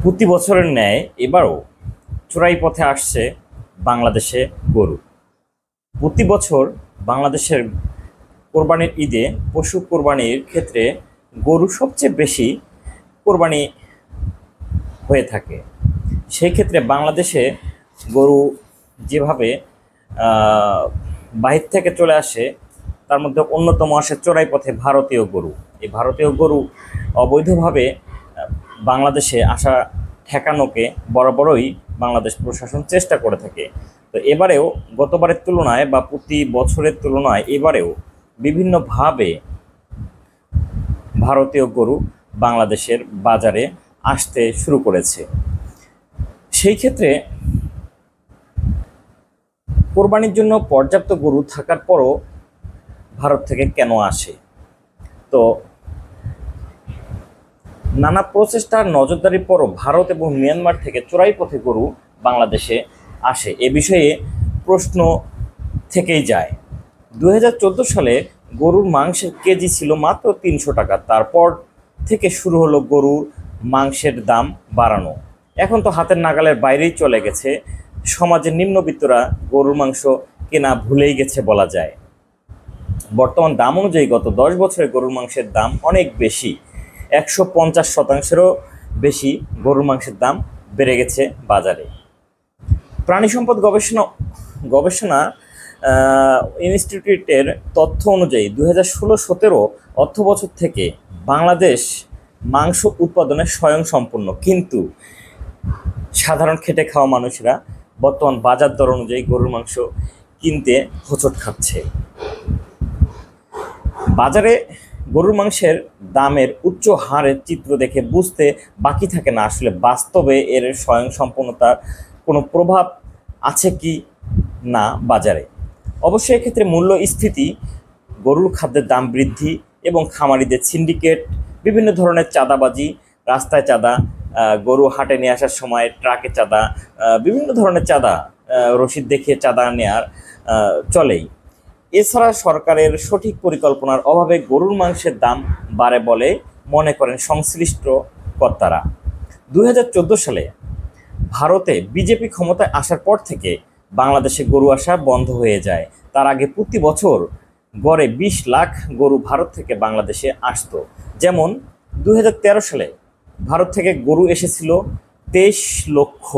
প্রতি বছরের ন্যায় এবারও চোরাই পথে আসছে বাংলাদেশে গরু। প্রতি বছর বাংলাদেশের কোরবানির ঈদে পশু কোরবানির ক্ষেত্রে গরু সবচেয়ে বেশি কোরবানি হয়ে থাকে। সেই ক্ষেত্রে বাংলাদেশে গরু যেভাবে বাহির থেকে চলে আসে, তার মধ্যে অন্যতম আসে চোরাই পথে ভারতীয় গরু। এই ভারতীয় গরু অবৈধভাবে বাংলাদেশে আসা ঠেকানোকে বরাবরই বাংলাদেশ প্রশাসন চেষ্টা করে থাকে। তো এবারেও গতবারের তুলনায় বা প্রতি বছরের তুলনায় এবারেও বিভিন্নভাবে ভারতীয় গরু বাংলাদেশের বাজারে আসতে শুরু করেছে। সেই ক্ষেত্রে কোরবানির জন্য পর্যাপ্ত গরু থাকার পরও ভারত থেকে কেন আসে? তো নানা প্রচেষ্টার নজরদারির পরও ভারত এবং মিয়ানমার থেকে চোরাই পথে গরু বাংলাদেশে আসে, এ বিষয়ে প্রশ্ন থেকেই যায়। 2014 সালে গরুর মাংসের কেজি ছিল মাত্র 300 টাকা। তারপর থেকে শুরু হলো গরুর মাংসের দাম বাড়ানো। এখন তো হাতের নাগালের বাইরেই চলে গেছে। সমাজের নিম্নবিত্তরা গরুর মাংস কেনা ভুলেই গেছে বলা যায়। বর্তমান দাম অনুযায়ী গত 10 বছরে গরুর মাংসের দাম অনেক বেশি। 150%-এরও বেশি গরুর মাংসের দাম বেড়ে গেছে বাজারে। প্রাণী সম্পদ গবেষণা ইনস্টিটিউটের তথ্য অনুযায়ী 2016-17 অর্থবছর থেকে বাংলাদেশ মাংস উৎপাদনে স্বয়ংসম্পূর্ণ, কিন্তু সাধারণ খেটে খাওয়া মানুষরা বর্তমান বাজার দর অনুযায়ী গরুর মাংস কিনতে হোঁচট খাচ্ছে। বাজারে গরুর মাংসের দামের উচ্চ হারের চিত্র দেখে বুঝতে বাকি থাকে না আসলে বাস্তবে এর স্বয়ংসম্পূর্ণতার কোনো প্রভাব আছে কি না বাজারে। অবশ্যই এক্ষেত্রে মূল্যস্ফীতি, গরুর খাদ্যের দাম বৃদ্ধি এবং খামারিদের সিন্ডিকেট, বিভিন্ন ধরনের চাঁদাবাজি, রাস্তায় চাঁদা, গরু হাটে নিয়ে আসার সময় ট্রাকে চাঁদা, বিভিন্ন ধরনের চাঁদা, রসিদ দেখিয়ে চাঁদা নেওয়ার চলেই। এছাড়া সরকারের সঠিক পরিকল্পনার অভাবে গরুর মাংসের দাম বাড়ে বলে মনে করেন সংশ্লিষ্ট কর্তারা। 2014 সালে ভারতে বিজেপি ক্ষমতায় আসার পর থেকে বাংলাদেশে গরু আসা বন্ধ হয়ে যায়। তার আগে প্রতি বছর গড়ে 20 লাখ গরু ভারত থেকে বাংলাদেশে আসতো। যেমন 2013 সালে ভারত থেকে গরু এসেছিল 23 লক্ষ।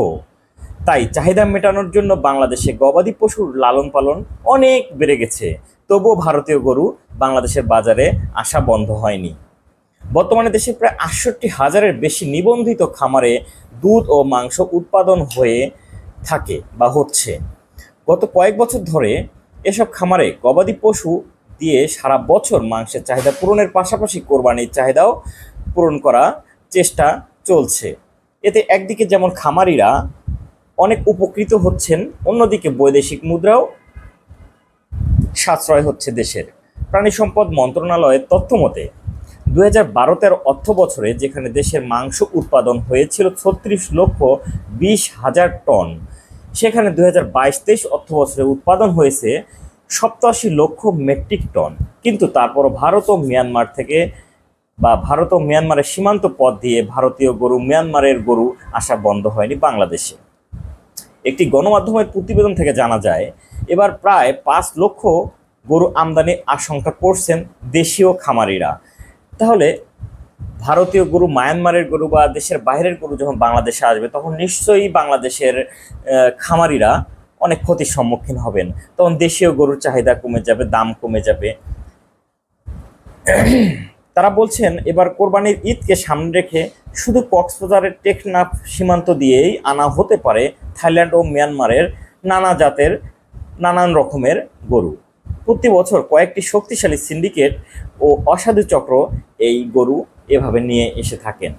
তাই চাহিদা মেটানোর জন্য বাংলাদেশে গবাদি পশুর লালন পালন অনেক বেড়ে গেছে। তবুও ভারতীয় গরু বাংলাদেশের বাজারে আসা বন্ধ হয়নি। বর্তমানে দেশে প্রায় 68,000-এর বেশি নিবন্ধিত খামারে দুধ ও মাংস উৎপাদন হয়ে থাকে বা হচ্ছে। গত কয়েক বছর ধরে এসব খামারে গবাদি পশু দিয়ে সারা বছর মাংসের চাহিদা পূরণের পাশাপাশি কোরবানির চাহিদাও পূরণ করার চেষ্টা চলছে। এতে একদিকে যেমন খামারিরা অনেক উপকৃত হচ্ছেন, অন্যদিকে বৈদেশিক মুদ্রাও সাশ্রয় হচ্ছে দেশের। প্রাণী সম্পদ মন্ত্রণালয়ের তথ্য মতে 2012-13 অর্থ বছরে যেখানে দেশের মাংস উৎপাদন হয়েছিল 36,20,000 টন, সেখানে 2022-23 অর্থ বছরে উৎপাদন হয়েছে 87 লক্ষ মেট্রিক টন। কিন্তু তারপরও ভারত ও মিয়ানমারের সীমান্ত পথ দিয়ে ভারতীয় গরু, মিয়ানমারের গরু আসা বন্ধ হয়নি বাংলাদেশে। একটি গণমাধ্যমের প্রতিবেদন থেকে জানা যায়, এবার প্রায় 5 লক্ষ গরু আমদানির আশঙ্কা করছেন দেশীয় খামারিরা। তাহলে ভারতীয় গরু, মায়ানমারের গরু বা দেশের বাইরের গরু যখন বাংলাদেশে আসবে, তখন নিশ্চয়ই বাংলাদেশের খামারিরা অনেক ক্ষতির সম্মুখীন হবেন। তখন দেশীয় গরুর চাহিদা কমে যাবে, দাম কমে যাবে। তারা বলছেন এবার কোরবানির ঈদকে সামনে রেখে শুধু কক্সবাজারের টেকনাফ সীমান্ত দিয়েই আনা হতে পারে থাইল্যান্ড ও মিয়ানমারের নানান রকমের গরু। প্রতি বছর কয়েকটি শক্তিশালী সিন্ডিকেট ও অসাধু চক্র এই গরু এভাবে নিয়ে এসে থাকেন।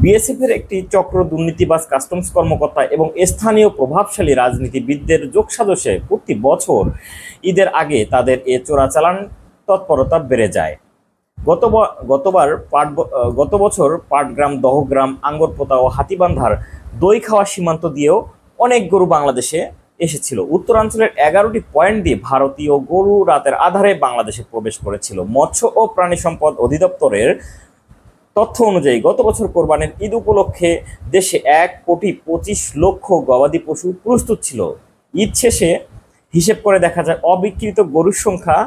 বিএসএফের একটি চক্র, দুর্নীতিবাজ কাস্টমস কর্মকর্তা এবং স্থানীয় প্রভাবশালী রাজনীতিবিদদের যোগসাজশে প্রতি বছর ঈদের আগে তাদের এ চোরাচালান তৎপরতা বেড়ে যায়। গত বছর পাটগ্রাম, দহগ্রাম, আঙ্গরপোতা ও হাতীবান্ধার দই খাওয়া সীমান্ত দিয়েও অনেক গরু বাংলাদেশে এসেছিল। উত্তরাঞ্চলের 11টি পয়েন্ট দিয়ে ভারতীয় গরু রাতের আধারে বাংলাদেশে প্রবেশ করেছিল। মৎস্য ও প্রাণী সম্পদ অধিদপ্তরের তথ্য অনুযায়ী গত বছর কোরবানির ঈদ উপলক্ষে দেশে 1,25,00,000 গবাদি পশু প্রস্তুত ছিল। ঈদ শেষে হিসেব করে দেখা যায় অবিক্রিত গরুর সংখ্যা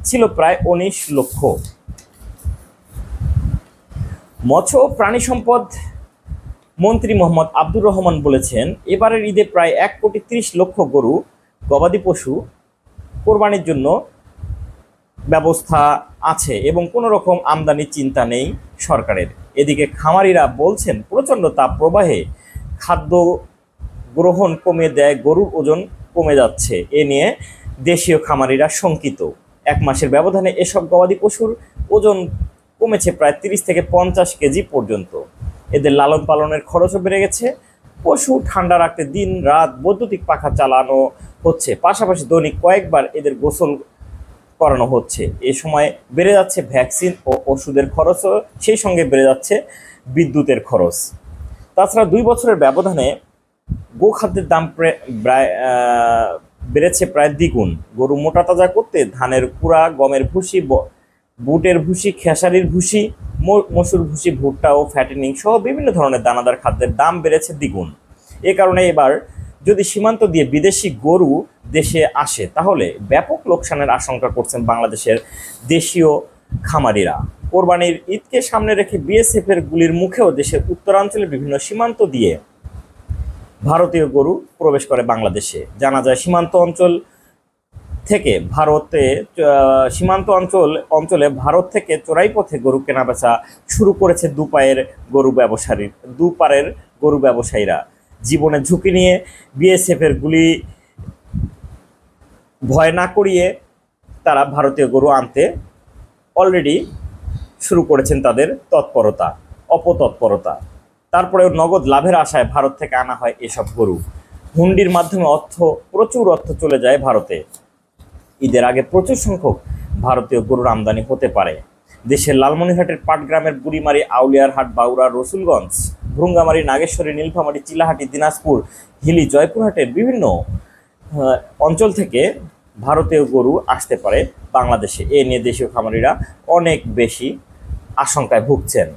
ছিল প্রায় 19 লক্ষ। মৎস্য ও প্রাণী সম্পদ মন্ত্রী মোহাম্মদ আব্দুর রহমান বলেছেন, এবারের ঈদে প্রায় 1,30,00,000 গরু গবাদি পশু কোরবানির জন্য ব্যবস্থা আছে এবং কোনো রকম আমদানির চিন্তা নেই সরকারের। এদিকে খামারিরা বলছেন, প্রচণ্ড তাপ প্রবাহে খাদ্য গ্রহণ কমে দেয়, গরুর ওজন কমে যাচ্ছে। এ নিয়ে দেশীয় খামারিরা শঙ্কিত। 1 মাসের ব্যবধানে এসব গবাদি পশুর ওজন কমেছে প্রায় 30 থেকে 50 কেজি পর্যন্ত। এদের লালন পালনের খরচও বেড়ে গেছে। পশু ঠান্ডা রাখতে দিন রাত বৈদ্যুতিক পাখা চালানো হচ্ছে, পাশাপাশি দৈনিক কয়েকবার এদের গোসল করানো হচ্ছে। এ সময় বেড়ে যাচ্ছে ভ্যাকসিন ও ওষুধের খরচও, সেই সঙ্গে বেড়ে যাচ্ছে বিদ্যুতের খরচ। তাছাড়া 2 বছরের ব্যবধানে গোখাদ্যের দাম বেড়েছে প্রায় দ্বিগুণ। গরু মোটা তাজা করতে ধানের কুড়া, গমের ভুসি, বুটের ভুসি, খেসারির ভুসি, মসুর ভুসি, ভুট্টা ও ফ্যাটেনিং সহ বিভিন্ন ধরনের দানাদার খাদ্যের দাম বেড়েছে দ্বিগুণ। এ কারণে এবার যদি সীমান্ত দিয়ে বিদেশি গরু দেশে আসে তাহলে ব্যাপক লোকসানের আশঙ্কা করছেন বাংলাদেশের দেশীয় খামারিরা। কোরবানির ঈদকে সামনে রেখে বিএসএফের গুলির মুখেও দেশের উত্তরাঞ্চলের বিভিন্ন সীমান্ত দিয়ে ভারতীয় গরু প্রবেশ করে বাংলাদেশে। জানা যায় সীমান্ত অঞ্চলে ভারত থেকে চোরাই পথে গরু কেনাবেচা শুরু করেছে দুপারের গরু ব্যবসায়ীরা। জীবনের ঝুঁকি নিয়ে বিএসএফের গুলি ভয় না করিয়ে তারা ভারতীয় গরু আনতে অলরেডি শুরু করেছেন তাদের অপতৎপরতা। তারপরেও নগদ লাভের আশায় ভারত থেকে আনা হয় এসব গরু। হুন্ডির মাধ্যমে প্রচুর অর্থ চলে যায় ভারতে। ঈদের আগে প্রচুর সংখ্যক ভারতীয় গরুর আমদানি হতে পারে। দেশের লালমনিরহাটের পাটগ্রামের বুড়িমারি, আউলিয়ারহাট, বাউরা, রসুলগঞ্জ, ভ্রুঙ্গামারি, নাগেশ্বরী, নীলফামারী, চিলাহাটি, দিনাজপুর, হিলি, জয়পুরহাটের বিভিন্ন অঞ্চল থেকে ভারতীয় গরু আসতে পারে বাংলাদেশে। এ নিয়ে দেশীয় খামারিরা অনেক বেশি আশঙ্কায় ভুগছেন।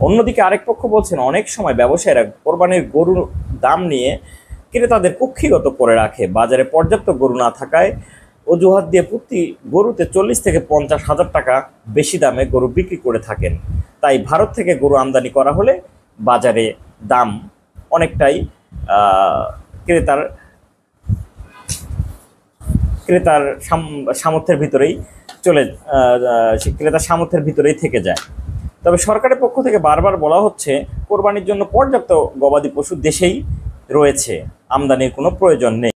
অন্যদিকে আরেক পক্ষ বলছেন, অনেক সময় ব্যবসায়ীরা কোরবানির গরুর দাম নিয়ে ক্রেতাদের কুক্ষিগত করে রাখে। বাজারে পর্যাপ্ত গরু না থাকায় অজুহাত দিয়ে প্রতি গরুতে 40 থেকে 50 হাজার টাকা বেশি দামে গরু বিক্রি করে থাকেন। তাই ভারত থেকে গরু আমদানি করা হলে বাজারে দাম অনেকটাই ক্রেতার সামর্থ্যের ভিতরেই থেকে যায়। তবে সরকারের পক্ষ থেকে বারবার বলা হচ্ছে, কোরবানির জন্য পর্যাপ্ত গবাদি পশু দেশেই রয়েছে, আমদানির কোনো প্রয়োজন নেই।